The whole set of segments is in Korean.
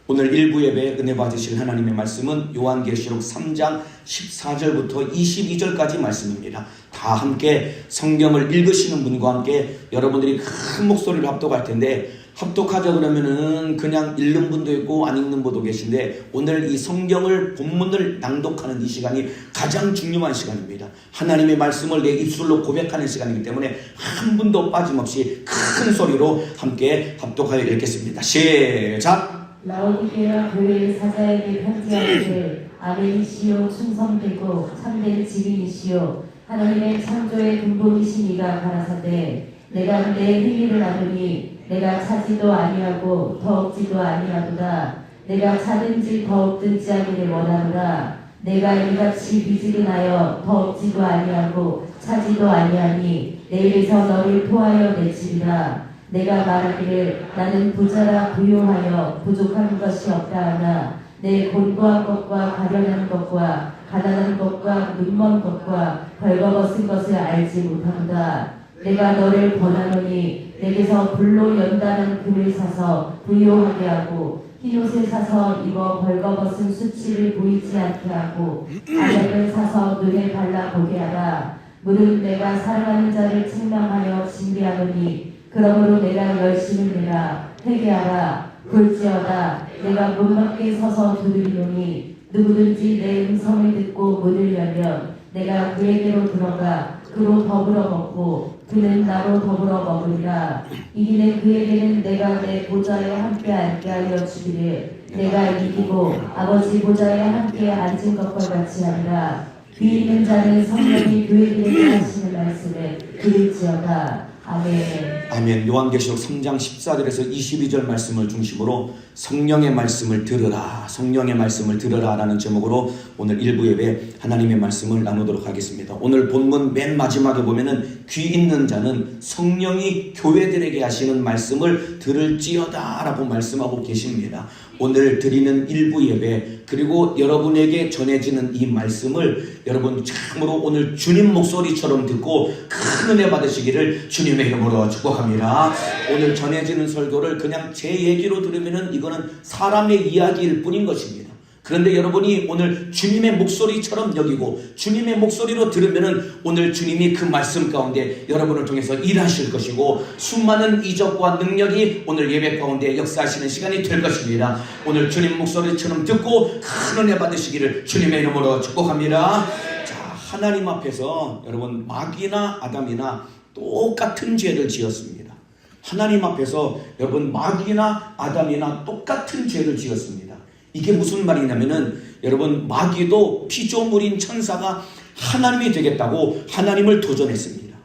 오늘 일부 예배에 은혜 받으실 하나님의 말씀은 요한계시록 3장 14절부터 22절까지 말씀입니다. 다 함께 성경을 읽으시는 분과 함께 여러분들이 큰 목소리를 합독할 텐데, 합독하자 그러면은 그냥 읽는 분도 있고 안 읽는 분도 계신데, 오늘 이 성경을 본문을 낭독하는 이 시간이 가장 중요한 시간입니다. 하나님의 말씀을 내 입술로 고백하는 시간이기 때문에 한 분도 빠짐없이 큰 소리로 함께 합독하여 읽겠습니다. 시작! 라오디게아 교회의 사자에게 편지하기를 아멘이시오, 충성되고 참된 증인이시오, 하나님의 창조의 근본이신 이가 가라사대, 내가 내 행위를 아노니 내가 차지도 아니하고 더 얻지도 아니하도다. 내가 차든지 더 얻든지 하기를 원하노라. 내가 이같이 미지근하여 더 얻지도 아니하고 차지도 아니하니 내일에서 너를 토하여 내치리라. 내가 말하기를 나는 부자라 부요하여 부족한 것이 없다 하나 내 곤고한 것과 가련한 것과 가난한 것과 눈먼 것과 벌거벗은 것을 알지 못한다. 내가 너를 권하노니 내게서 불로 연단한 금을 사서 부요하게 하고 흰옷을 사서 입어 벌거벗은 수치를 보이지 않게 하고 안약을 사서 눈에 발라보게 하라. 무릇 내가 사랑하는 자를 책망하여 징계하노니 그러므로 내가 열심히 내라. 회개하라. 볼지어다 내가 문 밖에 서서 두드리노니 누구든지 내 음성을 듣고 문을 열면 내가 그에게로 들어가 그로 더불어 먹고 그는 나로 더불어 먹으리라. 이기는 그에게는 내가 내 보좌에 함께 앉게 하여 주기를 내가 이기고 아버지 보좌에 함께 앉은 것과 같이 하리라. 귀 있는 자는 성령이 교회들에게 하시는 말씀을 들을지어다. 아멘. 아멘. 요한계시록 3장 14절에서 22절 말씀을 중심으로 성령의 말씀을 들으라, 성령의 말씀을 들으라 라는 제목으로 오늘 일부 예배 하나님의 말씀을 나누도록 하겠습니다. 오늘 본문 맨 마지막에 보면은 귀 있는 자는 성령이 교회들에게 하시는 말씀을 들을지어다 라고 말씀하고 계십니다. 오늘 드리는 일부 예배 그리고 여러분에게 전해지는 이 말씀을 여러분 참으로 오늘 주님 목소리처럼 듣고 큰 은혜 받으시기를 주님의 이름으로 축복합니다. 오늘 전해지는 설교를 그냥 제 얘기로 들으면은 이거는 사람의 이야기일 뿐인 것입니다. 그런데 여러분이 오늘 주님의 목소리처럼 여기고 주님의 목소리로 들으면은 오늘 주님이 그 말씀 가운데 여러분을 통해서 일하실 것이고 수많은 이적과 능력이 오늘 예배 가운데 역사하시는 시간이 될 것입니다. 오늘 주님 목소리처럼 듣고 큰 은혜 받으시기를 주님의 이름으로 축복합니다. 자, 하나님 앞에서 여러분 마귀나 아담이나 똑같은 죄를 지었습니다. 하나님 앞에서 여러분 마귀나 아담이나 똑같은 죄를 지었습니다. 이게 무슨 말이냐면은 여러분 마귀도 피조물인 천사가 하나님이 되겠다고 하나님을 도전했습니다.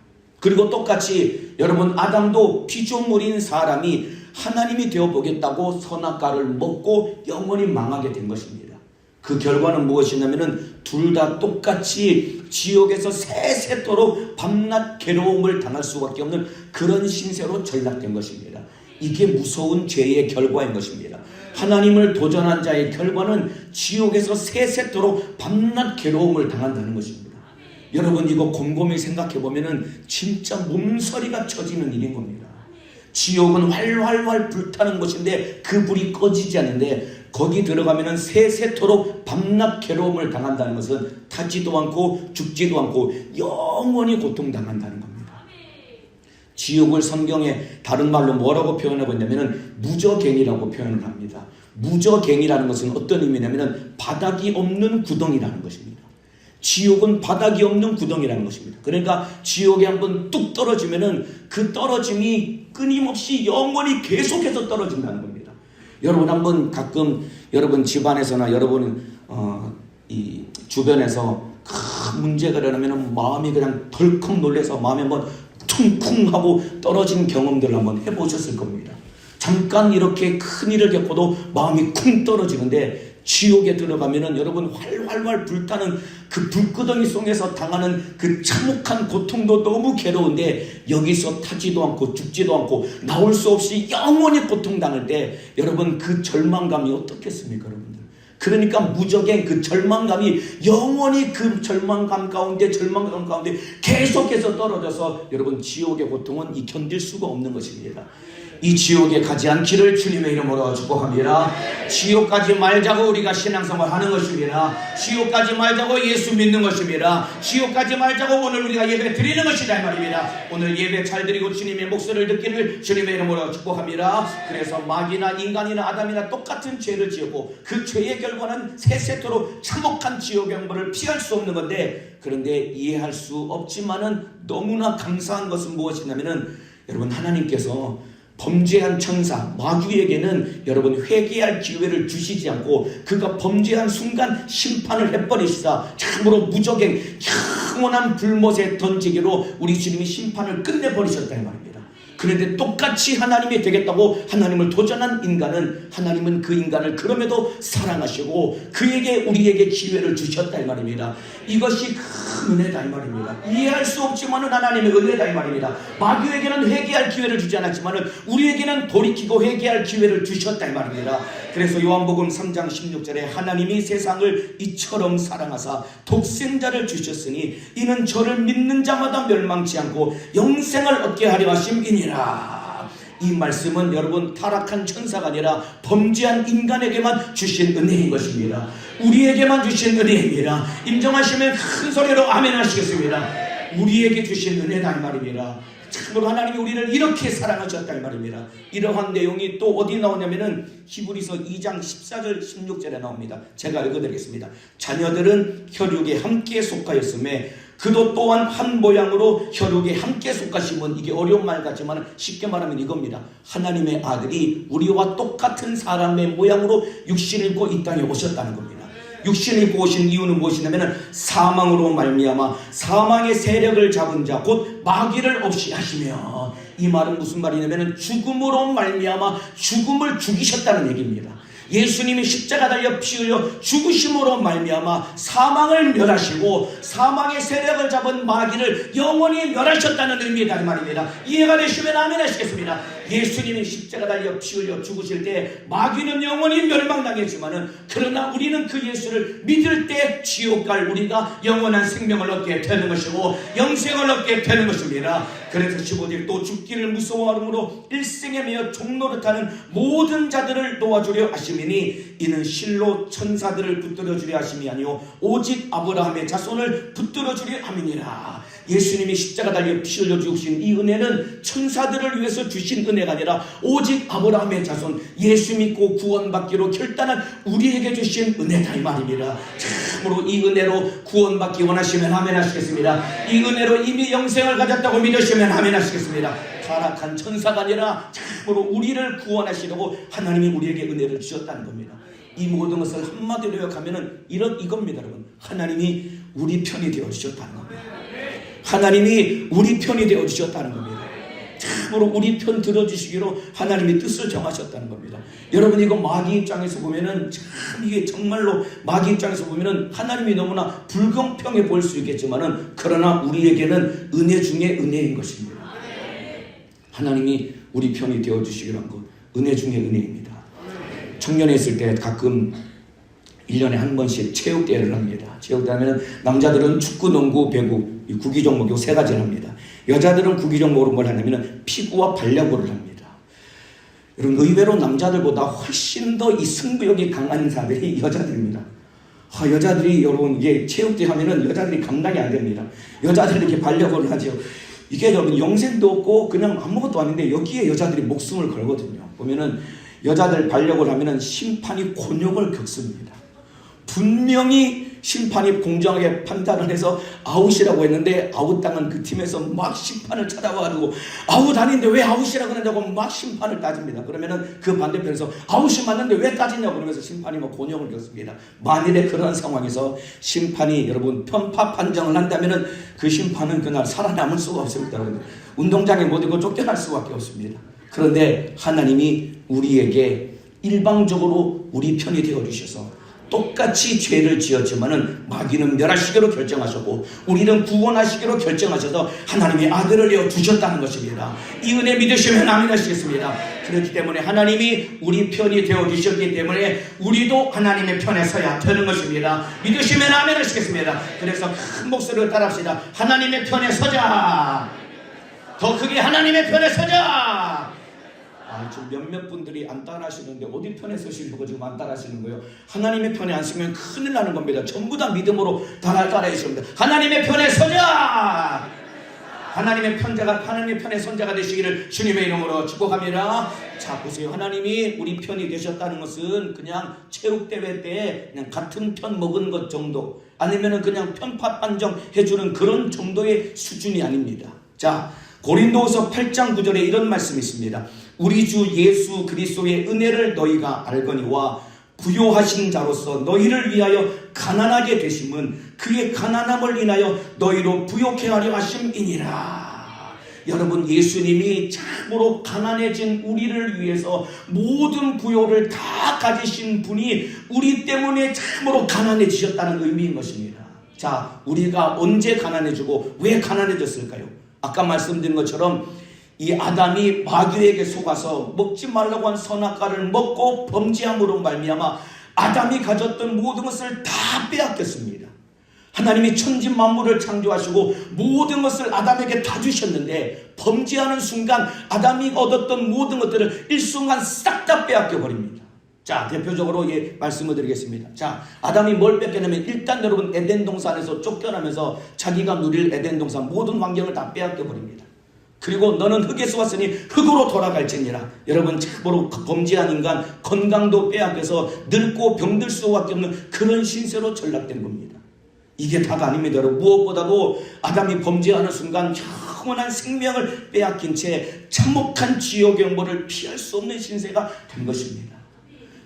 그리고 똑같이 여러분 아담도 피조물인 사람이 하나님이 되어보겠다고 선악과를 먹고 영원히 망하게 된 것입니다. 그 결과는 무엇이냐면은 둘 다 똑같이 지옥에서 세세토록 밤낮 괴로움을 당할 수밖에 없는 그런 신세로 전락된 것입니다. 이게 무서운 죄의 결과인 것입니다. 하나님을 도전한 자의 결과는 지옥에서 세세토록 밤낮 괴로움을 당한다는 것입니다. 여러분 이거 곰곰이 생각해 보면은 진짜 몸서리가 쳐지는 일인 겁니다. 지옥은 활활활 불타는 곳인데 그 불이 꺼지지 않는데 거기 들어가면은 세세토록 밤낮 괴로움을 당한다는 것은 타지도 않고 죽지도 않고 영원히 고통당한다는 겁니다. 지옥을 성경에 다른 말로 뭐라고 표현하고 있냐면은 무저갱이라고 표현을 합니다. 무저갱이라는 것은 어떤 의미냐면은 바닥이 없는 구덩이라는 것입니다. 지옥은 바닥이 없는 구덩이라는 것입니다. 그러니까 지옥에 한번 뚝 떨어지면은 그 떨어짐이 끊임없이 영원히 계속해서 떨어진다는 겁니다. 여러분 한번 가끔 여러분 집안에서나 여러분 이 주변에서 큰 문제가 일어나면은 마음이 그냥 덜컥 놀라서 마음이 한번 퉁쿵 하고 떨어진 경험들을 한번 해보셨을 겁니다. 잠깐 이렇게 큰 일을 겪고도 마음이 쿵 떨어지는데 지옥에 들어가면은 여러분 활활활 불타는 그 불구덩이 속에서 당하는 그 참혹한 고통도 너무 괴로운데 여기서 타지도 않고 죽지도 않고 나올 수 없이 영원히 고통당할 때 여러분 그 절망감이 어떻겠습니까 여러분들? 그러니까 무적의 그 절망감이 영원히 그 절망감 가운데 계속해서 떨어져서 여러분 지옥의 고통은 이 견딜 수가 없는 것입니다. 이 지옥에 가지 않기를 주님의 이름으로 축복합니다. 지옥 가지 말자고 우리가 신앙생활 하는 것입니다. 지옥 가지 말자고 예수 믿는 것입니다. 지옥 가지 말자고 오늘 우리가 예배 드리는 것이다 이 말입니다. 오늘 예배 잘 드리고 주님의 목소리를 듣기를 주님의 이름으로 축복합니다. 그래서 마귀나 인간이나 아담이나 똑같은 죄를 지었고 그 죄의 결과는 세세토록 참혹한 지옥의 형벌을 피할 수 없는 건데, 그런데 이해할 수 없지만은 너무나 감사한 것은 무엇이냐면은 여러분, 하나님께서 범죄한 천사 마귀에게는 여러분 회개할 기회를 주시지 않고 그가 범죄한 순간 심판을 해버리시다 참으로 무적행 영원한 불못에 던지기로 우리 주님이 심판을 끝내버리셨다 이 말입니다. 그런데 똑같이 하나님이 되겠다고 하나님을 도전한 인간은 하나님은 그 인간을 그럼에도 사랑하시고 그에게 우리에게 기회를 주셨다 이 말입니다. 이것이 큰 은혜다 이 말입니다. 이해할 수 없지만은 하나님의 은혜다 이 말입니다. 마귀에게는 회개할 기회를 주지 않았지만은 우리에게는 돌이키고 회개할 기회를 주셨다 이 말입니다. 그래서 요한복음 3장 16절에 하나님이 세상을 이처럼 사랑하사 독생자를 주셨으니 이는 저를 믿는 자마다 멸망치 않고 영생을 얻게 하려 하심이니라. 이 말씀은 여러분 타락한 천사가 아니라 범죄한 인간에게만 주신 은혜인 것입니다. 우리에게만 주신 은혜입니다. 인정하시면 큰 소리로 아멘 하시겠습니다. 우리에게 주신 은혜다 이 말입니다. 참으로 하나님이 우리를 이렇게 사랑하셨다 이 말입니다. 이러한 내용이 또 어디 나오냐면은 히브리서 2장 14절 16절에 나옵니다. 제가 읽어드리겠습니다. 자녀들은 혈육에 함께 속하였음에 그도 또한 한 모양으로 혈육에 함께 속하심은, 이게 어려운 말 같지만 쉽게 말하면 이겁니다. 하나님의 아들이 우리와 똑같은 사람의 모양으로 육신을 입고 이 땅에 오셨다는 겁니다. 육신을 입고 오신 이유는 무엇이냐면 사망으로 말미암아 사망의 세력을 잡은 자 곧 마귀를 없이 하시며, 이 말은 무슨 말이냐면 죽음으로 말미암아 죽음을 죽이셨다는 얘기입니다. 예수님이 십자가 달려 피 흘려 죽으심으로 말미암아 사망을 멸하시고 사망의 세력을 잡은 마귀를 영원히 멸하셨다는 의미다 이 말입니다. 이해가 되시면 아멘 하시겠습니다. 예수님이 십자가 달려 피 흘려 죽으실 때 마귀는 영원히 멸망당했지만은 그러나 우리는 그 예수를 믿을 때 지옥 갈 우리가 영원한 생명을 얻게 되는 것이고 영생을 얻게 되는 것입니다. 그래서 15절 또 죽기를 무서워하므로 일생에 매여 종노릇하는 모든 자들을 도와주려 하심이니 이는 실로 천사들을 붙들어 주려 하심이 아니요 오직 아브라함의 자손을 붙들어 주려 함이니라. 예수님이 십자가 달려 피 흘려 죽으신 이 은혜는 천사들을 위해서 주신 은혜가 아니라 오직 아브라함의 자손 예수 믿고 구원받기로 결단한 우리에게 주신 은혜다 이 말입니다. 참으로 이 은혜로 구원받기 원하시면 아멘 하시겠습니다. 이 은혜로 이미 영생을 가졌다고 믿으시면 아멘 하시겠습니다. 타락한 천사가 아니라 참으로 우리를 구원하시려고 하나님이 우리에게 은혜를 주셨다는 겁니다. 이 모든 것을 한마디로 요약하면은 이겁니다 여러분. 하나님이 우리 편이 되어 주셨다는 겁니다. 하나님이 우리 편이 되어 주셨다는 겁니다. 참으로 우리 편 들어주시기로 하나님이 뜻을 정하셨다는 겁니다. 여러분 이거 마귀 입장에서 보면은 참 이게 정말로 마귀 입장에서 보면은 하나님이 너무나 불공평해 보일 수 있겠지만은 그러나 우리에게는 은혜 중에 은혜인 것입니다. 하나님이 우리 편이 되어 주시기로 한 것 은혜 중에 은혜입니다. 청년에 있을 때 가끔 1년에 한 번씩 체육대회를 합니다. 체육대회 하면 남자들은 축구, 농구, 배구 이 구기 종목이 세 가지를 합니다. 여자들은 구기 종목으로 뭘 하냐면 피구와 발야구를 합니다. 여러분 의외로 남자들보다 훨씬 더 이 승부욕이 강한 사람들이 여자들입니다. 여자들이 여러분 이게 체육대회 하면은 여자들이 감당이 안 됩니다. 여자들이 이렇게 발야구를 하죠. 이게 여러분 영생도 없고 그냥 아무것도 아닌데 여기에 여자들이 목숨을 걸거든요. 보면은 여자들 발야구를 하면은 심판이 곤욕을 겪습니다. 분명히 심판이 공정하게 판단을 해서 아웃이라고 했는데 아웃당한 그 팀에서 막 심판을 찾아와가지고 아웃 아닌데 왜 아웃이라고 하냐고 막 심판을 따집니다. 그러면은 그 반대편에서 아웃이 맞는데 왜 따지냐고 그러면서 심판이 막 곤욕을 겪습니다. 만일에 그런 상황에서 심판이 여러분 편파 판정을 한다면은 그 심판은 그날 살아남을 수가 없습니다. 여러분. 운동장에 못 있고 쫓겨날 수밖에 없습니다. 그런데 하나님이 우리에게 일방적으로 우리 편이 되어 주셔서 똑같이 죄를 지었지만은 마귀는 멸하시기로 결정하셨고 우리는 구원하시기로 결정하셔서 하나님의 아들을 내어 주셨다는 것입니다. 이 은혜 믿으시면 아멘 하시겠습니다. 그렇기 때문에 하나님이 우리 편이 되어 주셨기 때문에 우리도 하나님의 편에 서야 되는 것입니다. 믿으시면 아멘 하시겠습니다. 그래서 큰 목소리로 따라합시다. 하나님의 편에 서자. 더 크게 하나님의 편에 서자. 지금 몇몇 분들이 안 따라하시는데 어디 편에 서시려고 지금 안 따라하시는 거예요? 하나님의 편에 안 서면 큰일 나는 겁니다. 전부 다 믿음으로 따라해 주십니다. 하나님의 편에 서자! 하나님의 편에 선자가 되시기를 주님의 이름으로 축복합니다. 자, 보세요. 하나님이 우리 편이 되셨다는 것은 그냥 체육대회 때 그냥 같은 편 먹은 것 정도, 아니면은 그냥 편파 판정 해주는 그런 정도의 수준이 아닙니다. 자, 고린도후서 8장 9절에 이런 말씀이 있습니다. 우리 주 예수 그리스도의 은혜를 너희가 알거니와 부요하신 자로서 너희를 위하여 가난하게 되심은 그의 가난함을 인하여 너희로 부요케 하려 하심이니라. 여러분, 예수님이 참으로 가난해진 우리를 위해서 모든 부요를 다 가지신 분이 우리 때문에 참으로 가난해지셨다는 의미인 것입니다. 자, 우리가 언제 가난해지고 왜 가난해졌을까요? 아까 말씀드린 것처럼 이 아담이 마귀에게 속아서 먹지 말라고 한 선악과를 먹고 범죄함으로 말미암아 아담이 가졌던 모든 것을 다 빼앗겼습니다. 하나님이 천지 만물을 창조하시고 모든 것을 아담에게 다 주셨는데 범죄하는 순간 아담이 얻었던 모든 것들을 일순간 싹 다 빼앗겨 버립니다. 자, 대표적으로 말씀을 드리겠습니다. 자, 아담이 뭘 뺏겨냐면 일단 여러분 에덴 동산에서 쫓겨나면서 자기가 누릴 에덴 동산 모든 환경을 다 빼앗겨 버립니다. 그리고 너는 흙에서 왔으니 흙으로 돌아갈지니라. 여러분, 참으로 범죄한 인간 건강도 빼앗겨서 늙고 병들 수밖에 없는 그런 신세로 전락된 겁니다. 이게 다가 아닙니다. 여러분, 무엇보다도 아담이 범죄하는 순간 영원한 생명을 빼앗긴 채 참혹한 지옥의 영벌을 피할 수 없는 신세가 된 것입니다.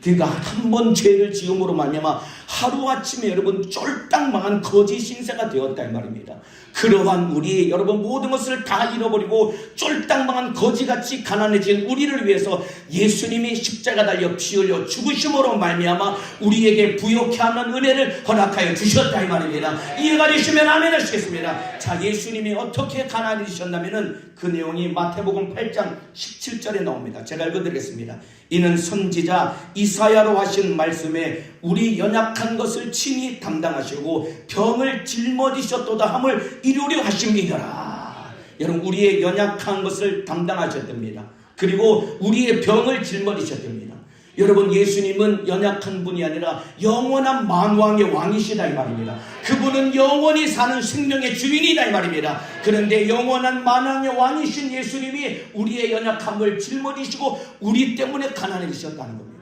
그러니까 한 번 죄를 지음으로 말미암아 하루아침에 여러분 쫄딱 망한 거짓 신세가 되었다 이 말입니다. 그러한 우리 여러분 모든 것을 다 잃어버리고 쫄딱 망한 거지같이 가난해진 우리를 위해서 예수님이 십자가 달려 피 흘려 죽으심으로 말미암아 우리에게 부요케 하는 은혜를 허락하여 주셨다 이 말입니다. 이해가 되시면 아멘 하시겠습니다. 자, 예수님이 어떻게 가난해지셨냐면은 그 내용이 마태복음 8장 17절에 나옵니다. 제가 읽어드리겠습니다. 이는 선지자 이사야로 하신 말씀에 우리 연약한 것을 친히 담당하시고 병을 짊어지셨도다 함을 이루려 하심이더라. 여러분, 우리의 연약한 것을 담당하셨답니다. 그리고 우리의 병을 짊어지셨답니다. 여러분, 예수님은 연약한 분이 아니라 영원한 만왕의 왕이시다 이 말입니다. 그분은 영원히 사는 생명의 주인이다 이 말입니다. 그런데 영원한 만왕의 왕이신 예수님이 우리의 연약함을 짊어지시고 우리 때문에 가난해지셨다는 겁니다.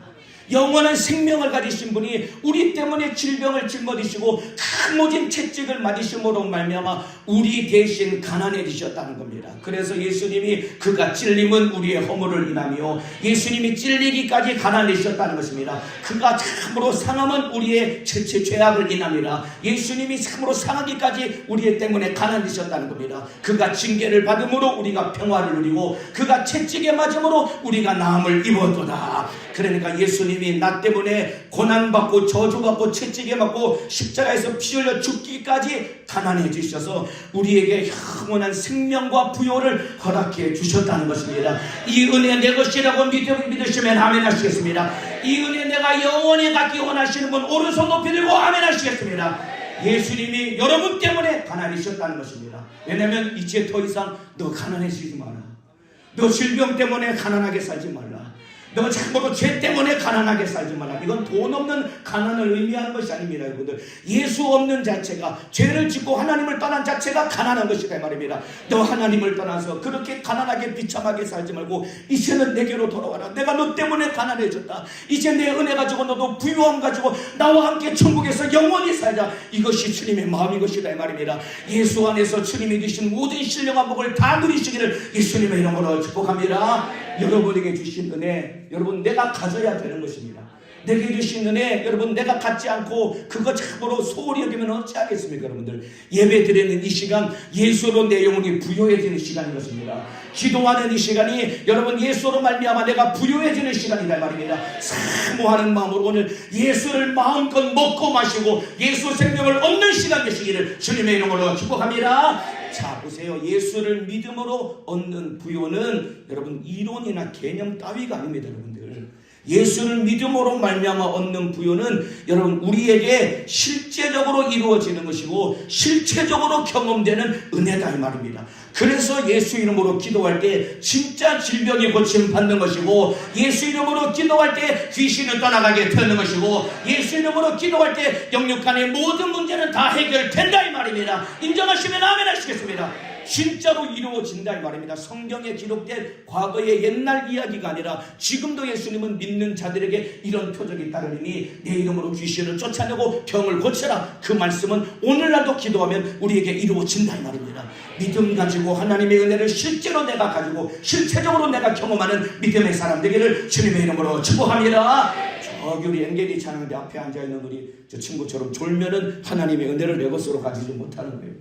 영원한 생명을 가지신 분이 우리 때문에 질병을 짊어지시고 큰 모진 채찍을 맞으심으로 말미암아 우리 대신 가난해지셨다는 겁니다. 그래서 예수님이 그가 찔림은 우리의 허물을 인하며 예수님이 찔리기까지 가난해지셨다는 것입니다. 그가 참으로 상함은 우리의 죄악을 인함이라 예수님이 참으로 상하기까지 우리 때문에 가난해지셨다는 겁니다. 그가 징계를 받음으로 우리가 평화를 누리고 그가 채찍에 맞음으로 우리가 나음을 입었도다. 그러니까 예수님이 나 때문에 고난받고 저주받고 채찍에 맞고 십자가에서 피 흘려 죽기까지 가난해지셔서 우리에게 영원한 생명과 부요를 허락해 주셨다는 것입니다. 이 은혜 내 것이라고 믿으시면 아멘 하시겠습니다. 이 은혜 내가 영원히 갖기 원하시는 분 오른손 높이 들고 아멘 하시겠습니다. 예수님이 여러분 때문에 가난해지셨다는 것입니다. 왜냐하면 이제 더 이상 너 가난해지지 마라. 너 질병 때문에 가난하게 살지 말라. 너 참으로 죄 때문에 가난하게 살지 마라. 이건 돈 없는 가난을 의미하는 것이 아닙니다. 여러분들, 예수 없는 자체가, 죄를 짓고 하나님을 떠난 자체가 가난한 것이다 이 말입니다. 너 하나님을 떠나서 그렇게 가난하게 비참하게 살지 말고 이제는 내게로 돌아와라. 내가 너 때문에 가난해졌다. 이제 내 은혜 가지고 너도 부유함 가지고 나와 함께 천국에서 영원히 살자. 이것이 주님의 마음인 것이다 이 말입니다. 예수 안에서 주님이 주신 모든 신령한 복을 다 누리시기를 예수님의 이름으로 축복합니다. 여러분에게 주신 은혜, 여러분 내가 가져야 되는 것입니다. 내게 주신 은혜, 여러분 내가 갖지 않고 그거 참으로 소홀히 여기면 어찌하겠습니까? 여러분들, 예배 드리는 이 시간 예수로 내 영혼이 부요해지는 시간인 것입니다. 기도하는 이 시간이 여러분 예수로 말미암아 내가 부요해지는 시간이다 말입니다. 사모하는 마음으로 오늘 예수를 마음껏 먹고 마시고 예수 생명을 얻는 시간 되시기를 주님의 이름으로 축복합니다. 자, 보세요. 예수를 믿음으로 얻는 부요는 여러분 이론이나 개념 따위가 아닙니다. 여러분들, 예수를 믿음으로 말미암아 얻는 부요는 여러분 우리에게 실제적으로 이루어지는 것이고 실체적으로 경험되는 은혜다 이 말입니다. 그래서 예수 이름으로 기도할 때 진짜 질병이 고침 받는 것이고, 예수 이름으로 기도할 때 귀신은 떠나가게 되는 것이고, 예수 이름으로 기도할 때 영육간의 모든 문제는 다 해결된다 이 말입니다. 인정하시면 아멘 하시겠습니다. 진짜로 이루어진다 이 말입니다. 성경에 기록된 과거의 옛날 이야기가 아니라 지금도 예수님은 믿는 자들에게 이런 표적이 따르니 내 이름으로 귀신을 쫓아내고 병을 고쳐라. 그 말씀은 오늘날도 기도하면 우리에게 이루어진다 이 말입니다. 믿음 가지고 하나님의 은혜를 실제로 내가 가지고 실체적으로 내가 경험하는 믿음의 사람 되기를 주님의 이름으로 축복합니다. 저기 우리 엔게리 찬양대 앞에 앉아있는 우리 저 친구처럼 졸면은 하나님의 은혜를 내 것으로 가지지 못하는 거예요.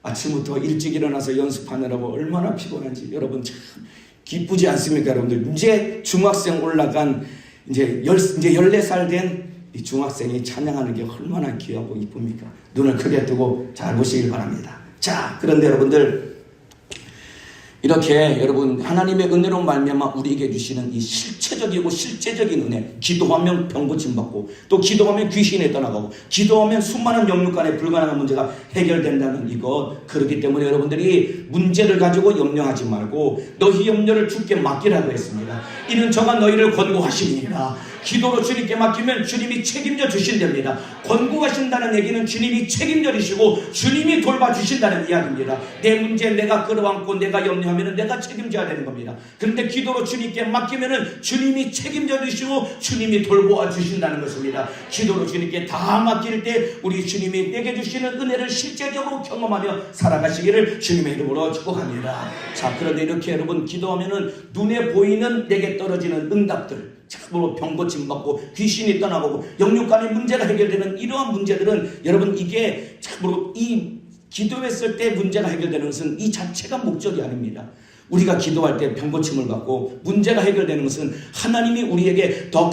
아침부터 일찍 일어나서 연습하느라고 얼마나 피곤한지 여러분 참 기쁘지 않습니까? 여러분들 이제 중학생 올라간 이제 14살 된 이 중학생이 찬양하는 게 얼마나 귀하고 이쁩니까? 눈을 크게 뜨고 잘 보시길 바랍니다. 자, 그런데 여러분들 이렇게 여러분 하나님의 은혜로 말미암아 우리에게 주시는 이 실체적이고 실제적인 은혜, 기도하면 병 고침받고 또 기도하면 귀신이 떠나가고 기도하면 수많은 영육간의 불가능한 문제가 해결된다는 이것, 그렇기 때문에 여러분들이 문제를 가지고 염려하지 말고 너희 염려를 주께 맡기라고 했습니다. 이는 저가 너희를 권고하십니다. 기도로 주님께 맡기면 주님이 책임져 주신답니다. 권고하신다는 얘기는 주님이 책임져 주시고 주님이 돌봐주신다는 이야기입니다. 내 문제 내가 끌어안고 내가 염려하면 내가 책임져야 되는 겁니다. 그런데 기도로 주님께 맡기면 주님이 책임져 주시고 주님이 돌보아 주신다는 것입니다. 기도로 주님께 다 맡길 때 우리 주님이 내게 주시는 은혜를 실제적으로 경험하며 살아가시기를 주님의 이름으로 축복합니다. 자, 그런데 이렇게 여러분 기도하면 눈에 보이는 내게 떨어지는 응답들, 참으로 병 고침 받고 귀신이 떠나고 영육간의 문제가 해결되는 이러한 문제들은 여러분 이게 참으로 이 기도했을 때 문제가 해결되는 것은 이 자체가 목적이 아닙니다. 우리가 기도할 때 병 고침을 받고 문제가 해결되는 것은 하나님이 우리에게 더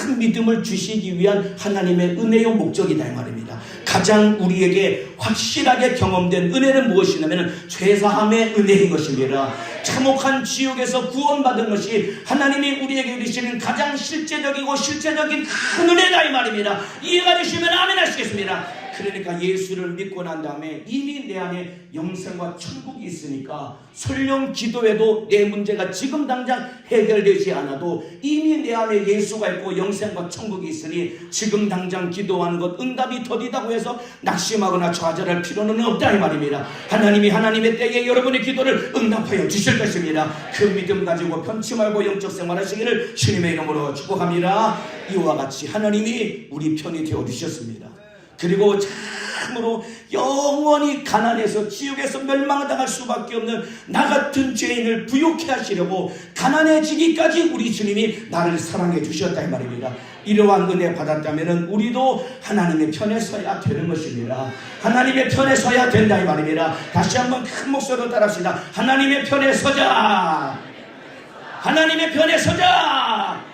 큰 믿음을 주시기 위한 하나님의 은혜의 목적이다 이 말입니다. 가장 우리에게 확실하게 경험된 은혜는 무엇이냐면 죄사함의 은혜인 것입니다. 참혹한 지옥에서 구원받은 것이 하나님이 우리에게 주시는 가장 실제적이고 실제적인 큰 은혜다 이 말입니다. 이해가 되시면 아멘 하시겠습니다. 그러니까 예수를 믿고 난 다음에 이미 내 안에 영생과 천국이 있으니까 설령 기도해도 내 문제가 지금 당장 해결되지 않아도 이미 내 안에 예수가 있고 영생과 천국이 있으니 지금 당장 기도하는 것 응답이 더디다고 해서 낙심하거나 좌절할 필요는 없다 이 말입니다. 하나님이 하나님의 때에 여러분의 기도를 응답하여 주실 것입니다. 그 믿음 가지고 편치 말고 영적 생활하시기를 주님의 이름으로 축복합니다. 이와 같이 하나님이 우리 편이 되어 주셨습니다. 그리고 참으로 영원히 가난해서 지옥에서 멸망당할 수밖에 없는 나 같은 죄인을 부욕해 하시려고 가난해지기까지 우리 주님이 나를 사랑해 주셨다 이 말입니다. 이러한 은혜 받았다면 우리도 하나님의 편에 서야 되는 것입니다. 하나님의 편에 서야 된다 이 말입니다. 다시 한번 큰 목소리로 따라합시다. 하나님의 편에 서자. 하나님의 편에 서자.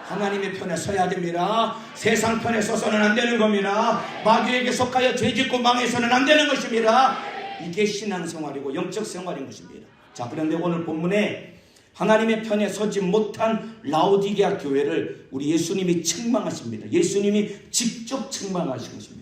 하나님의 편에 서야 됩니다. 세상 편에 서서는 안 되는 겁니다. 마귀에게 속하여 죄짓고 망해서는 안 되는 것입니다. 이게 신앙생활이고 영적 생활인 것입니다. 자, 그런데 오늘 본문에 하나님의 편에 서지 못한 라오디게아 교회를 우리 예수님이 책망하십니다. 예수님이 직접 책망하신 것입니다.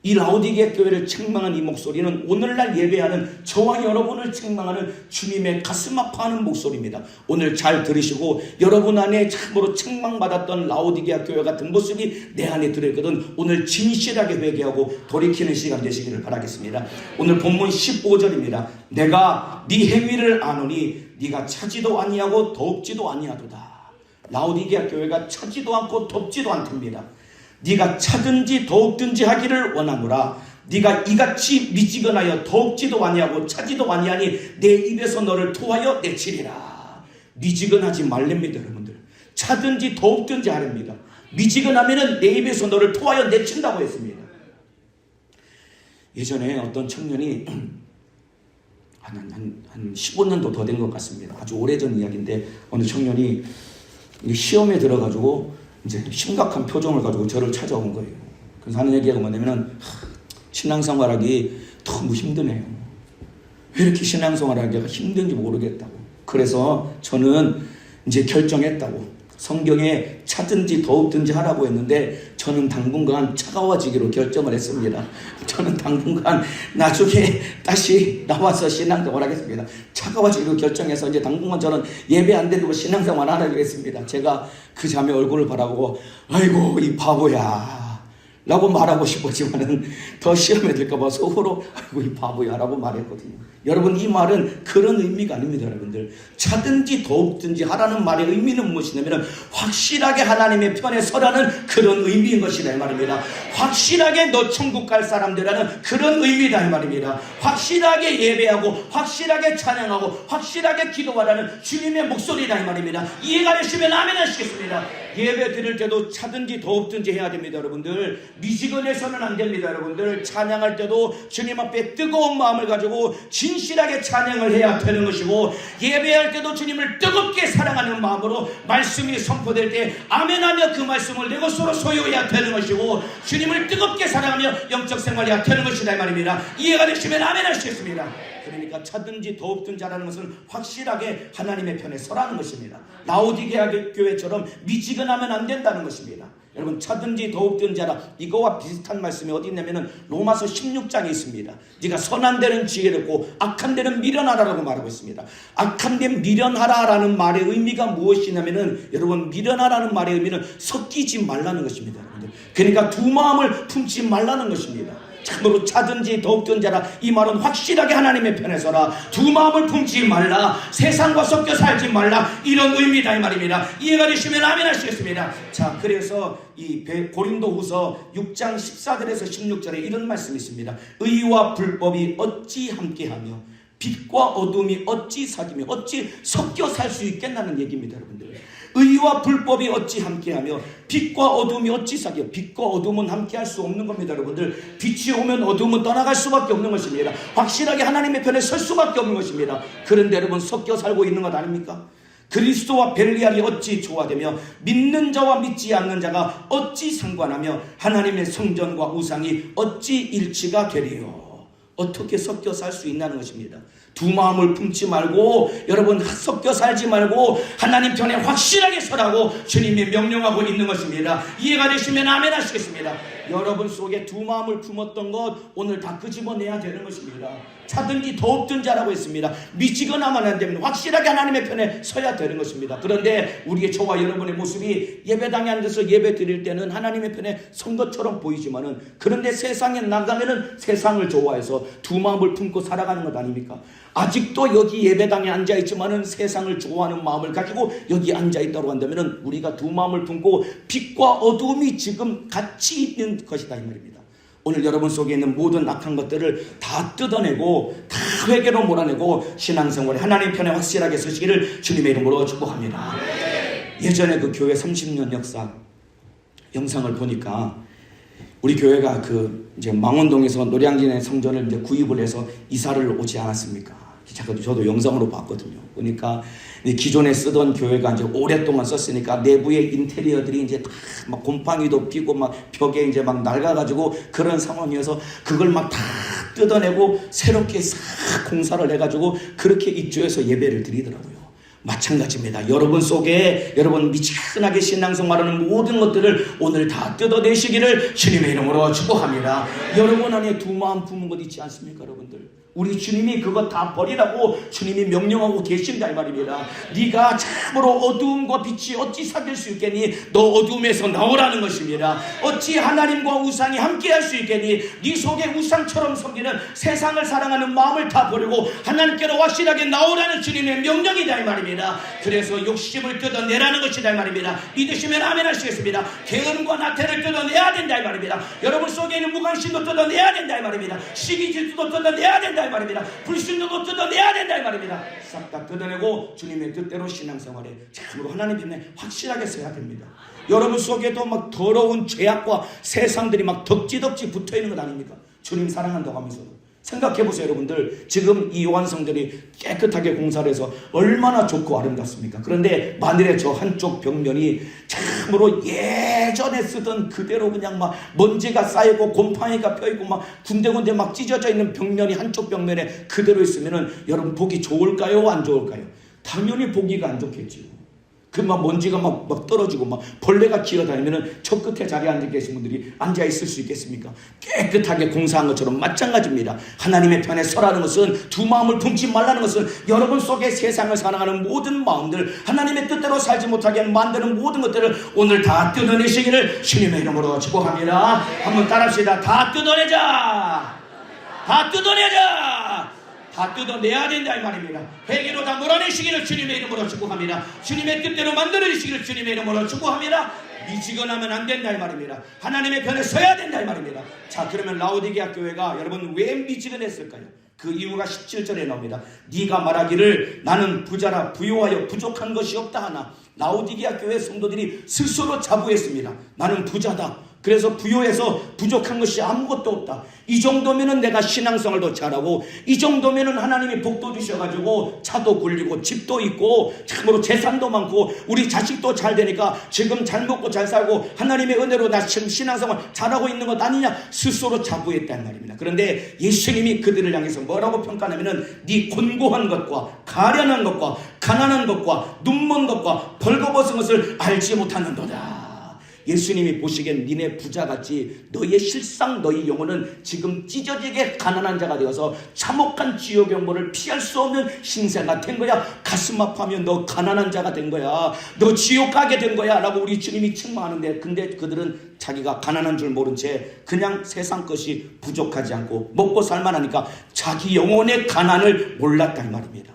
이 라오디게아 교회를 책망한 이 목소리는 오늘날 예배하는 저와 여러분을 책망하는 주님의 가슴 아파하는 목소리입니다. 오늘 잘 들으시고 여러분 안에 참으로 책망받았던 라오디게아 교회 같은 모습이 내 안에 들어있거든 오늘 진실하게 회개하고 돌이키는 시간 되시기를 바라겠습니다. 오늘 본문 15절입니다. 내가 네 행위를 아노니 네가 차지도 아니하고 덥지도 아니하도다. 라오디게아 교회가 차지도 않고 덥지도 않답니다. 네가 차든지 더욱든지 하기를 원하노라. 네가 이같이 미지근하여 더욱지도 아니하고 차지도 아니하니 내 입에서 너를 토하여 내치리라. 미지근하지 말랍니다. 여러분들 차든지 더욱든지 하랍니다. 미지근하면은 내 입에서 너를 토하여 내친다고 했습니다. 예전에 어떤 청년이 한 15년도 더 된 것 같습니다. 아주 오래전 이야기인데 어느 청년이 시험에 들어가지고 이제 심각한 표정을 가지고 저를 찾아온 거예요. 그래서 하는 얘기가 뭐냐면은 신앙생활하기 너무 힘드네요. 왜 이렇게 신앙생활하기가 힘든지 모르겠다고. 그래서 저는 이제 결정했다고. 성경에 차든지 더욱든지 하라고 했는데 저는 당분간 차가워지기로 결정을 했습니다. 저는 당분간 나중에 다시 나와서 신앙생활 하겠습니다. 차가워지기로 결정해서 이제 당분간 저는 예배 안 드리고 신앙생활 하라고 했습니다. 제가 그 자매 얼굴을 바라보고 아이고 이 바보야 라고 말하고 싶었지만은 더 시험에 들까봐 속으로 아이고 이 바보야 라고 말했거든요. 여러분 이 말은 그런 의미가 아닙니다. 여러분들 차든지 더욱든지 하라는 말의 의미는 무엇이냐면 확실하게 하나님의 편에 서라는 그런 의미인 것이다 이 말입니다. 확실하게 너 천국 갈 사람들이라는 그런 의미다 이 말입니다. 확실하게 예배하고 확실하게 찬양하고 확실하게 기도하라는 주님의 목소리다 이 말입니다. 이해가 되시면 아멘 하시겠습니다. 예배 드릴 때도 차든지 더욱든지 해야 됩니다. 여러분들 미지근해서는 안 됩니다. 여러분들 찬양할 때도 주님 앞에 뜨거운 마음을 가지고 진실하게 찬양을 해야 되는 것이고 예배할 때도 주님을 뜨겁게 사랑하는 마음으로 말씀이 선포될 때 아멘하며 그 말씀을 내 것으로 소유해야 되는 것이고 주님을 뜨겁게 사랑하며 영적 생활해야 되는 것이다 이 말입니다. 이해가 되시면 아멘 하시겠습니다. 그러니까 차든지 더욱든지 하라는 것은 확실하게 하나님의 편에 서라는 것입니다. 라오디게아 교회처럼 미지근하면 안 된다는 것입니다. 여러분 차든지 더욱든지 하라 이거와 비슷한 말씀이 어디 있냐면은 로마서 16장에 있습니다. 네가 선한 데는 지혜를 얻고 악한 데는 미련하라라고 말하고 있습니다. 악한 데 미련하라라는 말의 의미가 무엇이냐면은 여러분 미련하라는 말의 의미는 섞이지 말라는 것입니다. 여러분들. 그러니까 두 마음을 품지 말라는 것입니다. 참으로 차든지 더욱든지 하라 이 말은 확실하게 하나님의 편에 서라 두 마음을 품지 말라 세상과 섞여 살지 말라 이런 의미다 이 말입니다. 이해가 되시면 아멘 하시겠습니다. 자 그래서 이 고린도후서 6장 14절에서 16절에 이런 말씀이 있습니다. 의와 불법이 어찌 함께하며 빛과 어둠이 어찌 사귀며 어찌 섞여 살 수 있겠나는 얘기입니다. 여러분들 의와 불법이 어찌 함께하며 빛과 어둠이 어찌 사귀어 빛과 어둠은 함께할 수 없는 겁니다. 여러분들 빛이 오면 어둠은 떠나갈 수밖에 없는 것입니다. 확실하게 하나님의 편에 설 수밖에 없는 것입니다. 그런데 여러분 섞여 살고 있는 것 아닙니까? 그리스도와 벨리알이 어찌 조화되며 믿는 자와 믿지 않는 자가 어찌 상관하며 하나님의 성전과 우상이 어찌 일치가 되리요. 어떻게 섞여 살 수 있다는 것입니다. 두 마음을 품지 말고 여러분 섞여 살지 말고 하나님 편에 확실하게 서라고 주님이 명령하고 있는 것입니다. 이해가 되시면 아멘 하시겠습니다. 여러분 속에 두 마음을 품었던 것 오늘 다 끄집어내야 되는 것입니다. 차든지 더욱든지 하라고 했습니다. 미치거나만 안 됩니다. 확실하게 하나님의 편에 서야 되는 것입니다. 그런데 우리의 저와 여러분의 모습이 예배당에 앉아서 예배 드릴 때는 하나님의 편에 선 것처럼 보이지만은 그런데 세상에 나가면은 세상을 좋아해서 두 마음을 품고 살아가는 것 아닙니까? 아직도 여기 예배당에 앉아있지만은 세상을 좋아하는 마음을 가지고 여기 앉아있다고 한다면은 우리가 두 마음을 품고 빛과 어둠이 지금 같이 있는 것이다 이 말입니다. 오늘 여러분 속에 있는 모든 악한 것들을 다 뜯어내고 다 회개로 몰아내고 신앙생활에 하나님 편에 확실하게 서시기를 주님의 이름으로 축복합니다. 예전에 그 교회 30년 역사 영상을 보니까 우리 교회가 그 이제 망원동에서 노량진의 성전을 이제 구입을 해서 이사를 오지 않았습니까? 저도 영상으로 봤거든요. 그러니까 기존에 쓰던 교회가 이제 오랫동안 썼으니까 내부의 인테리어들이 이제 다 막 곰팡이도 피고 막 벽에 이제 막 낡아가지고 그런 상황이어서 그걸 막 다 뜯어내고 새롭게 싹 공사를 해가지고 그렇게 입주해서 예배를 드리더라고요. 마찬가지입니다. 여러분 속에 여러분 미지근하게 신앙생활하는 모든 것들을 오늘 다 뜯어내시기를 주님의 이름으로 축복합니다. 여러분 안에 두 마음 품은 것 있지 않습니까? 여러분들 우리 주님이 그것 다 버리라고 주님이 명령하고 계신다 이 말입니다. 네가 참으로 어두움과 빛이 어찌 사귈 수 있겠니? 너 어두움에서 나오라는 것입니다. 어찌 하나님과 우상이 함께할 수 있겠니? 네 속에 우상처럼 섬기는 세상을 사랑하는 마음을 다 버리고 하나님께로 확실하게 나오라는 주님의 명령이다 이 말입니다. 그래서 욕심을 뜯어내라는 것이다 이 말입니다. 믿으시면 아멘 하시겠습니다. 게으름과 나태를 뜯어내야 된다 이 말입니다. 여러분 속에 있는 무관심도 뜯어내야 된다 이 말입니다. 시기질투도 뜯어내야 된다 이 말입니다. 불신도도 뜯어내야 된다 이 말입니다. 싹 다 뜯어내고 주님의 뜻대로 신앙생활에 참으로 하나님 편에 확실하게 서야 됩니다. 여러분 속에도 막 더러운 죄악과 세상들이 막 덕지덕지 붙어있는 것 아닙니까? 주님 사랑한다고 하면서도 생각해보세요. 여러분들 지금 이 요한성들이 깨끗하게 공사를 해서 얼마나 좋고 아름답습니까? 그런데 만일에 저 한쪽 벽면이 참으로 예전에 쓰던 그대로 그냥 막 먼지가 쌓이고 곰팡이가 펴있고 막 군데군데 막 찢어져 있는 벽면이 한쪽 벽면에 그대로 있으면은 여러분 보기 좋을까요? 안 좋을까요? 당연히 보기가 안 좋겠지요. 그 막 먼지가 막 떨어지고 막 벌레가 기어다니면은 저 끝에 자리에 앉아 계신 분들이 앉아 있을 수 있겠습니까? 깨끗하게 공사한 것처럼 마찬가지입니다. 하나님의 편에 서라는 것은, 두 마음을 품지 말라는 것은, 여러분 속에 세상을 살아가는 모든 마음들, 하나님의 뜻대로 살지 못하게 만드는 모든 것들을 오늘 다 뜯어내시기를 주님의 이름으로 축복합니다. 한번 따라합시다. 다 뜯어내자. 다 뜯어내자. 다 뜯어내야 된다 이 말입니다. 회개로 다 몰아내시기를 주님의 이름으로 축복합니다. 주님의 뜻대로 만들어주시기를 주님의 이름으로 축복합니다. 미지근하면 안 된다 이 말입니다. 하나님의 편에 서야 된다 이 말입니다. 자, 그러면 라오디게아 교회가 여러분 왜 미지근했을까요? 그 이유가 17절에 나옵니다. 네가 말하기를 나는 부자라 부요하여 부족한 것이 없다 하나. 라오디게아 교회 성도들이 스스로 자부했습니다. 나는 부자다. 그래서 부요해서 부족한 것이 아무것도 없다. 이 정도면은 내가 신앙생활도 잘하고, 이 정도면은 하나님이 복도 주셔가지고 차도 굴리고 집도 있고 참으로 재산도 많고 우리 자식도 잘 되니까 지금 잘 먹고 잘 살고 하나님의 은혜로 나 지금 신앙생활 잘하고 있는 것 아니냐 스스로 자부했다는 말입니다. 그런데 예수님이 그들을 향해서 뭐라고 평가하냐면은 네 곤고한 것과 가련한 것과 가난한 것과 눈먼 것과 벌거벗은 것을 알지 못하는도다. 예수님이 보시기엔 니네 부자같이 너희의 실상 너희 영혼은 지금 찢어지게 가난한 자가 되어서 참혹한 지옥의 영혼을 피할 수 없는 신세가 된 거야. 가슴 아파하면 너 가난한 자가 된 거야. 너 지옥 가게 된 거야 라고 우리 주님이 책망하는데, 근데 그들은 자기가 가난한 줄 모른 채 그냥 세상 것이 부족하지 않고 먹고 살만하니까 자기 영혼의 가난을 몰랐다 이 말입니다.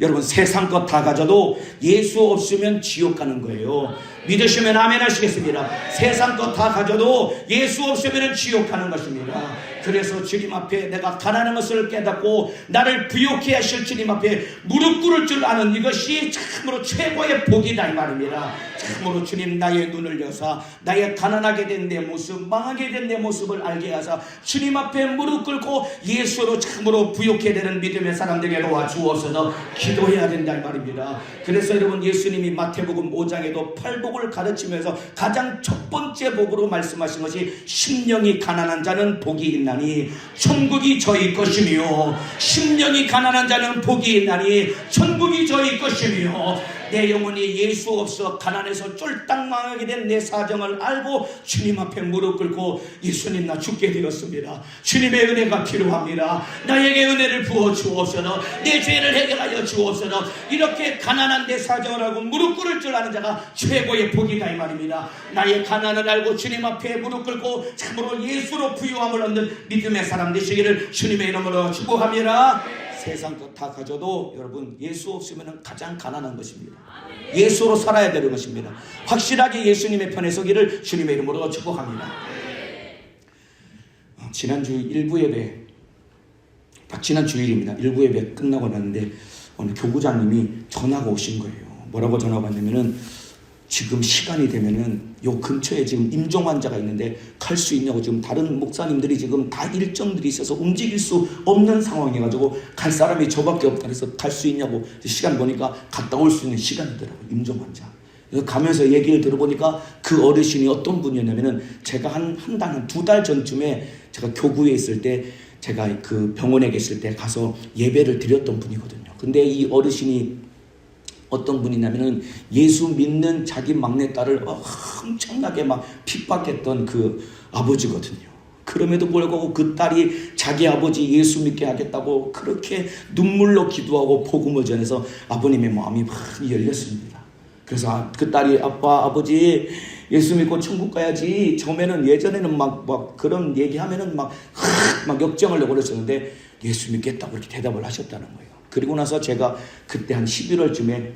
여러분, 세상 것 다 가져도 예수 없으면 지옥 가는 거예요. 믿으시면 아멘 하시겠습니다. 세상 것 다 가져도 예수 없으면 지옥 가는 것입니다. 그래서 주님 앞에 내가 가난한 것을 깨닫고 나를 부욕해 하실 주님 앞에 무릎 꿇을 줄 아는 이것이 참으로 최고의 복이다 이 말입니다. 참으로 주님 나의 눈을 여사 나의 가난하게 된 내 모습, 망하게 된 내 모습을 알게 하사 주님 앞에 무릎 꿇고 예수로 참으로 부욕해 되는 믿음의 사람들에게 도와주옵소서. 기도해야 된다 이 말입니다. 그래서 여러분, 예수님이 마태복음 5장에도 팔복을 가르치면서 가장 첫 번째 복으로 말씀하신 것이 심령이 가난한 자는 복이 있나니 천국이 저희 것이며, 심령이 가난한 자는 복이 있나니 천국이 저희 것이며, 내 영혼이 예수 없어 가난해서 쫄딱 망하게 된 내 사정을 알고 주님 앞에 무릎 꿇고 예수님 나 죽게 되었습니다. 주님의 은혜가 필요합니다. 나에게 은혜를 부어 주옵소서. 내 죄를 해결하여 주옵소서. 이렇게 가난한 내 사정을 알고 무릎 꿇을 줄 아는 자가 최고의 복이다 이 말입니다. 나의 가난을 알고 주님 앞에 무릎 꿇고 참으로 예수로 부유함을 얻는 믿음의 사람 되시기를 주님의 이름으로 축복합니다. 세상 것 다 가져도 여러분 예수 없으면 가장 가난한 것입니다. 예수로 살아야 되는 것입니다. 확실하게 예수님의 편에 서기를 주님의 이름으로 축복합니다. 지난주 일부 예배, 지난 주일입니다. 일부 예배 끝나고 났는데 오늘 교구장님이 전화가 오신 거예요. 뭐라고 전화가 왔냐면은 지금 시간이 되면은 요 근처에 지금 임종 환자가 있는데 갈 수 있냐고, 지금 다른 목사님들이 지금 다 일정들이 있어서 움직일 수 없는 상황이가지고 갈 사람이 저밖에 없다 그래서 갈 수 있냐고, 시간 보니까 갔다 올 수 있는 시간이더라고요. 임종 환자. 그래서 가면서 얘기를 들어보니까 그 어르신이 어떤 분이었냐면은 제가 한 달, 한 2달 전쯤에 제가 교구에 있을 때 제가 그 병원에 계실 때 가서 예배를 드렸던 분이거든요. 근데 이 어르신이 어떤 분이냐면은 예수 믿는 자기 막내딸을 엄청나게 막 핍박했던 그 아버지거든요. 그럼에도 불구하고 그 딸이 자기 아버지 예수 믿게 하겠다고 그렇게 눈물로 기도하고 복음을 전해서 아버님의 마음이 많이 열렸습니다. 그래서 그 딸이 아빠, 아버지 예수 믿고 천국 가야지. 처음에는 예전에는 막 그런 얘기하면은 막 역정을 내고 그랬었는데 예수 믿겠다고 이렇게 대답을 하셨다는 거예요. 그리고 나서 제가 그때 한 11월쯤에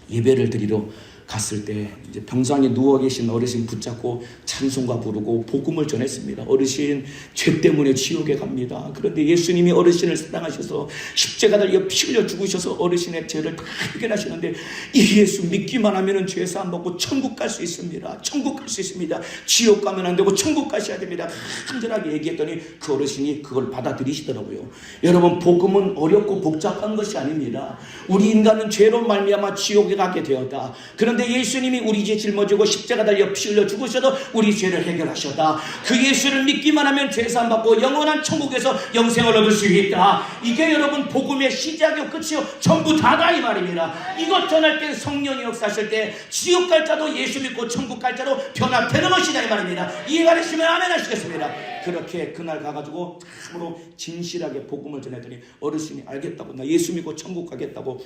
예배를 드리러 갔을 때 이제 병상에 누워 계신 어르신 붙잡고 찬송가 부르고 복음을 전했습니다. 어르신 죄 때문에 지옥에 갑니다. 그런데 예수님이 어르신을 사랑하셔서 십자가를 피 흘려 죽으셔서 어르신의 죄를 다 해결하시는데 이 예수 믿기만 하면은 죄 사함 받고 천국 갈 수 있습니다. 천국 갈 수 있습니다. 지옥 가면 안 되고 천국 가셔야 됩니다. 간절하게 얘기했더니 그 어르신이 그걸 받아들이시더라고요. 여러분, 복음은 어렵고 복잡한 것이 아닙니다. 우리 인간은 죄로 말미암아 지옥에 가게 되었다. 그런데 그런데 예수님이 우리 죄 짊어지고 십자가 달려 피 흘려 죽으셔도 우리 죄를 해결하셨다. 그 예수를 믿기만 하면 죄사함 받고 영원한 천국에서 영생을 얻을 수 있다. 이게 여러분 복음의 시작이요 끝이요 전부 다다 이 말입니다. 이것 전할 때 성령이 역사하실 때 지옥 갈 자도 예수 믿고 천국 갈 자로 변화되는 것이다 이 말입니다. 이해가 되시면 아멘 하시겠습니다. 그렇게 그날 가가지고 참으로 진실하게 복음을 전했더니 어르신이 알겠다고, 나 예수 믿고 천국 가겠다고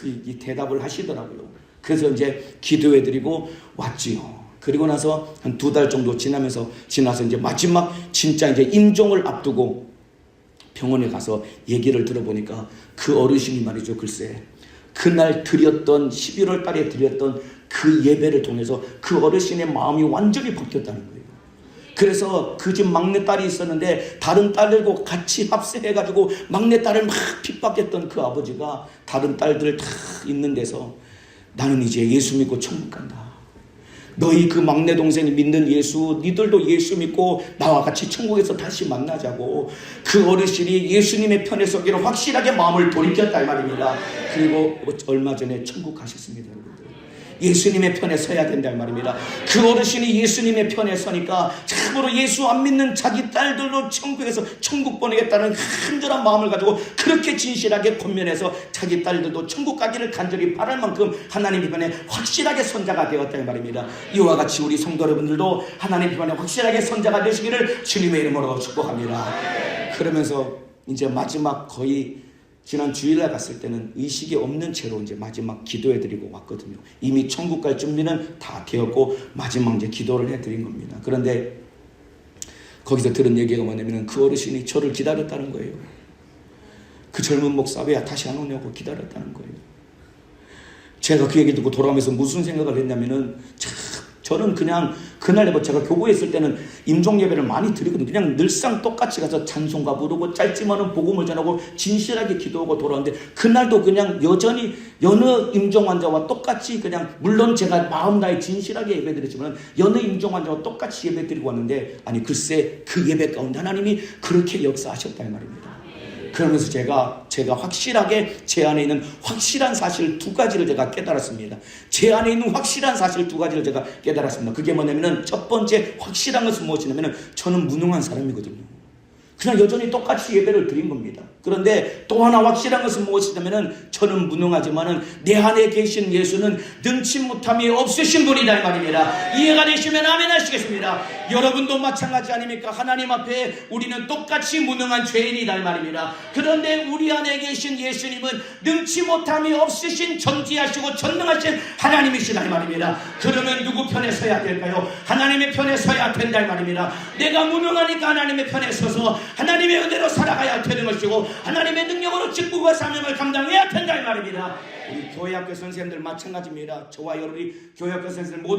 이 대답을 하시더라고요. 그래서 이제 기도해드리고 왔지요. 그리고 나서 한 2달 정도 지나서 이제 마지막 진짜 이제 임종을 앞두고 병원에 가서 얘기를 들어보니까 그 어르신이 말이죠, 글쎄 그날 드렸던 11월 달에 드렸던 그 예배를 통해서 그 어르신의 마음이 완전히 바뀌었다는 거예요. 그래서 그 집 막내딸이 있었는데 다른 딸들과 같이 합세해가지고 막내딸을 막 핍박했던 그 아버지가 다른 딸들 다 있는 데서 나는 이제 예수 믿고 천국 간다. 너희 그 막내 동생이 믿는 예수, 니들도 예수 믿고 나와 같이 천국에서 다시 만나자고 그 어르신이 예수님의 편에 서기로 확실하게 마음을 돌이켰다 이 말입니다. 그리고 얼마 전에 천국 가셨습니다, 여러분들. 예수님의 편에 서야 된다 이 말입니다. 그 어르신이 예수님의 편에 서니까 참으로 예수 안 믿는 자기 딸들로 천국에서 천국 보내겠다는 간절한 마음을 가지고 그렇게 진실하게 권면해서 자기 딸들도 천국 가기를 간절히 바랄 만큼 하나님 편에 확실하게 선자가 되었다 이 말입니다. 이와 같이 우리 성도 여러분들도 하나님 편에 확실하게 선자가 되시기를 주님의 이름으로 축복합니다. 그러면서 이제 마지막 거의 지난 주일날 갔을 때는 의식이 없는 채로 이제 마지막 기도해드리고 왔거든요. 이미 천국 갈 준비는 다 되었고 마지막 이제 기도를 해드린 겁니다. 그런데 거기서 들은 얘기가 뭐냐면 그 어르신이 저를 기다렸다는 거예요. 그 젊은 목사 왜 다시 안 오냐고 기다렸다는 거예요. 제가 그 얘기 듣고 돌아오면서 무슨 생각을 했냐면은 저는 그냥 그날 제가 교구에 있을 때는 임종 예배를 많이 드리거든요. 그냥 늘상 똑같이 가서 찬송가 부르고 짧지만은 복음을 전하고 진실하게 기도하고 돌아오는데 그날도 그냥 여전히 여느 임종 환자와 똑같이 그냥 물론 제가 마음 다해 진실하게 예배 드렸지만 여느 임종 환자와 똑같이 예배 드리고 왔는데 아니 글쎄 그 예배 가운데 하나님이 그렇게 역사하셨다 이 말입니다. 그러면서 제가 확실하게 제 안에 있는 확실한 사실 2가지를 제가 깨달았습니다. 제 안에 있는 확실한 사실 2가지를 제가 깨달았습니다. 그게 뭐냐면은 첫 번째 확실한 것은 무엇이냐면은 저는 무능한 사람이거든요. 그냥 여전히 똑같이 예배를 드린 겁니다. 그런데 또 하나 확실한 것은 무엇이냐면은 저는 무능하지만은 내 안에 계신 예수는 능치 못함이 없으신 분이다 이 말입니다. 이해가 되시면 아멘 하시겠습니다. 여러분도 마찬가지 아닙니까? 하나님 앞에 우리는 똑같이 무능한 죄인이다 이 말입니다. 그런데 우리 안에 계신 예수님은 능치 못함이 없으신 전지하시고 전능하신 하나님이시다 이 말입니다. 그러면 누구 편에 서야 될까요? 하나님의 편에 서야 된다 이 말입니다. 내가 무능하니까 하나님의 편에 서서 하나님의 은혜로 살아가야 되는 것이고 하나님의 능력으로 직분과 사명을 감당해야 된다 이 말입니다. 우리 교회학교 선생님들 마찬가지입니다. 저와 여러분이 교회학교 선생님들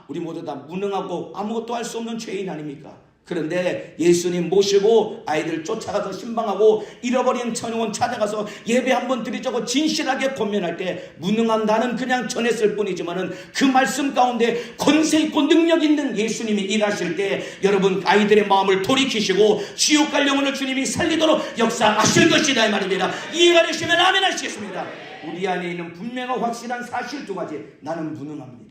우리 모두 다 무능하고 아무것도 할 수 없는 죄인 아닙니까? 그런데 예수님 모시고 아이들 쫓아가서 신방하고 잃어버린 천영원 찾아가서 예배 한번 드리자고 진실하게 권면할 때 무능한 나는 그냥 전했을 뿐이지만은 그 말씀 가운데 권세 있고 능력 있는 예수님이 일하실 때 여러분 아이들의 마음을 돌이키시고 지옥 갈 영혼을 주님이 살리도록 역사하실 것이다 이 말입니다. 이해가 되시면 아멘 하시겠습니다. 우리 안에 있는 분명한 확실한 사실 2가지. 나는 무능합니다.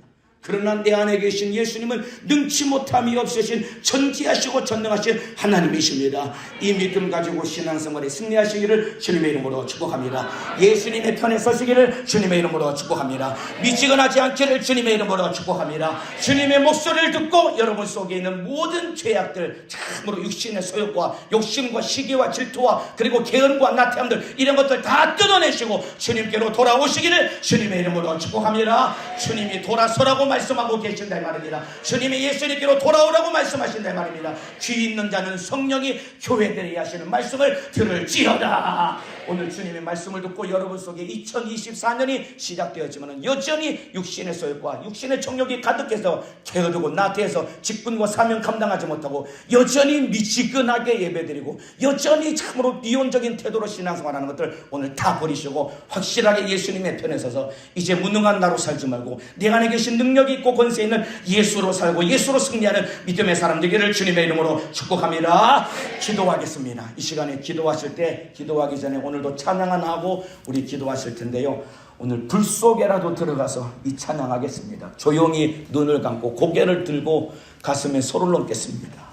그러나 내 안에 계신 예수님은 능치 못함이 없으신 전지하시고 전능하신 하나님이십니다. 이 믿음 가지고 신앙생활에 승리하시기를 주님의 이름으로 축복합니다. 예수님의 편에 서시기를 주님의 이름으로 축복합니다. 미지근하지 않기를 주님의 이름으로 축복합니다. 주님의 목소리를 듣고 여러분 속에 있는 모든 죄악들 참으로 육신의 소욕과 욕심과 시기와 질투와 그리고 게으름과 나태함들 이런 것들 다 뜯어내시고 주님께로 돌아오시기를 주님의 이름으로 축복합니다. 주님이 돌아서라고 말씀하고 계신다 이 말입니다. 주님이 예수님께로 돌아오라고 말씀하신다 이 말입니다. 귀 있는 자는 성령이 교회들이 하시는 말씀을 들을지어다. 오늘 주님의 말씀을 듣고 여러분 속에 2024년이 시작되었지만 여전히 육신의 소욕과 육신의 정욕이 가득해서 게으르고 나태해서 직분과 사명 감당하지 못하고 여전히 미지근하게 예배드리고 여전히 참으로 미온적인 태도로 신앙생활하는 것들 오늘 다 버리시고 확실하게 예수님의 편에 서서 이제 무능한 나로 살지 말고 내 안에 계신 능력이 있고 권세 있는 예수로 살고 예수로 승리하는 믿음의 사람 되기를 주님의 이름으로 축복합니다. 기도하겠습니다. 이 시간에 기도하실 때 기도하기 전에 오늘도 찬양 하나 하고 우리 기도하실 텐데요. 오늘 불 속에라도 들어가서 이 찬양하겠습니다. 조용히 눈을 감고 고개를 들고 가슴에 손을 얹겠습니다.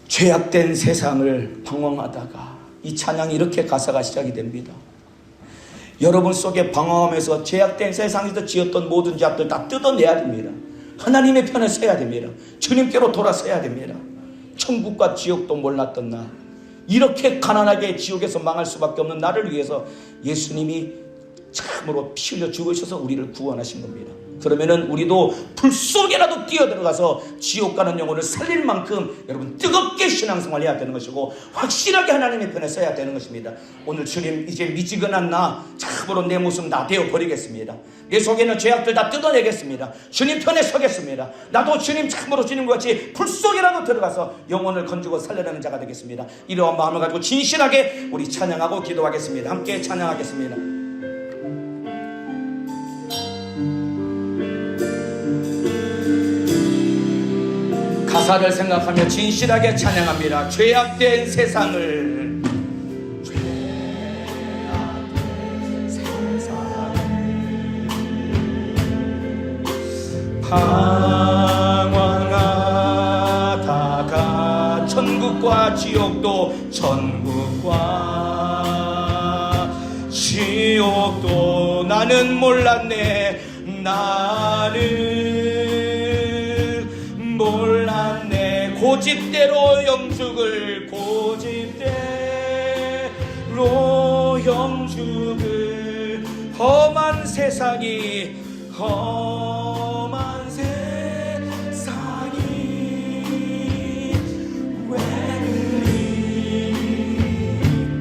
죄악된 세상을 방황하다가 이 찬양이 이렇게 가사가 시작이 됩니다. 여러분 속에 방황하면서 죄악된 세상에서 지었던 모든 죄악들 다 뜯어내야 됩니다. 하나님의 편에 서야 됩니다. 주님께로 돌아서야 됩니다. 천국과 지옥도 몰랐던 나, 이렇게 가난하게 지옥에서 망할 수밖에 없는 나를 위해서 예수님이 참으로 피 흘려 죽으셔서 우리를 구원하신 겁니다. 그러면은 우리도 불 속에라도 뛰어들어가서 지옥 가는 영혼을 살릴 만큼 여러분 뜨겁게 신앙생활 해야 되는 것이고, 확실하게 하나님의 편에 서야 되는 것입니다. 오늘 주님, 이제 미지근한 나 참으로 내 모습 나 되어 버리겠습니다. 내 속에는 죄악들 다 뜯어내겠습니다. 주님 편에 서겠습니다. 나도 주님 참으로 주님과 같이 불 속에라도 들어가서 영혼을 건지고 살려내는 자가 되겠습니다. 이러한 마음을 가지고 진실하게 우리 찬양하고 기도하겠습니다. 함께 찬양하겠습니다. 가사를 생각하며 진실하게 찬양합니다. 죄악된 세상을, 방황하다가 천국과 지옥도, 천국과 지옥도 나는 몰랐네. 나는 몰랐네. 고집대로 영죽을, 고집대로 영죽을, 험한 세상이, 험한 세상이 왜 그리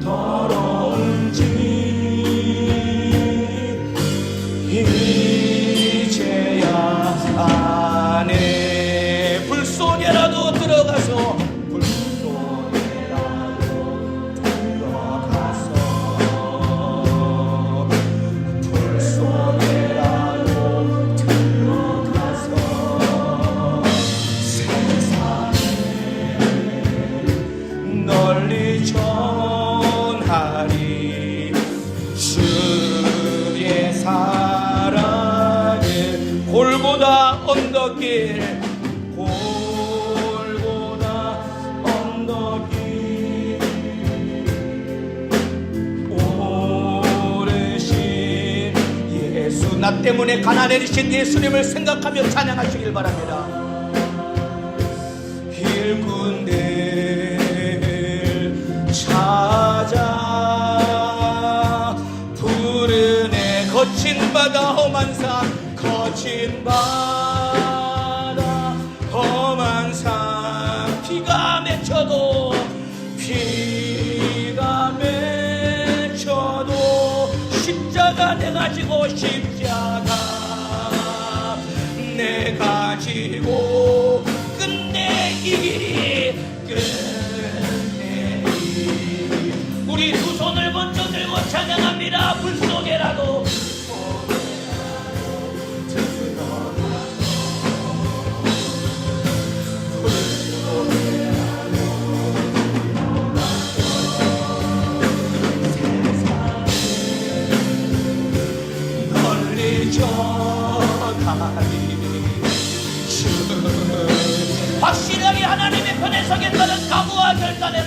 더러운지 이제야 아네. 불 속에라도 들어가서, 불 속에라도 들어가서, 불 속에라도 들어가서 세상에 널리 전하리 주의 사랑을. 골고다 언덕길, 골고다 언덕길, 오르신 예수, 나 때문에 가난해지신 예수님을 생각하며 찬양하시길 바랍니다. 일꾼들 찾아 부르네. 거친 바다 험한 산, 거친 바다 험한 산, 비가 맺혀도, 비가 맺혀도 십자가 내 가지고, 십자가 내 가지고 끝내 이 길이, 끝내 이 길이. 우리 두 손을 먼저 들고 찬양합니다. 불 속에라도, 확실하게 하나님의 편에 서겠다는 각오와 결단에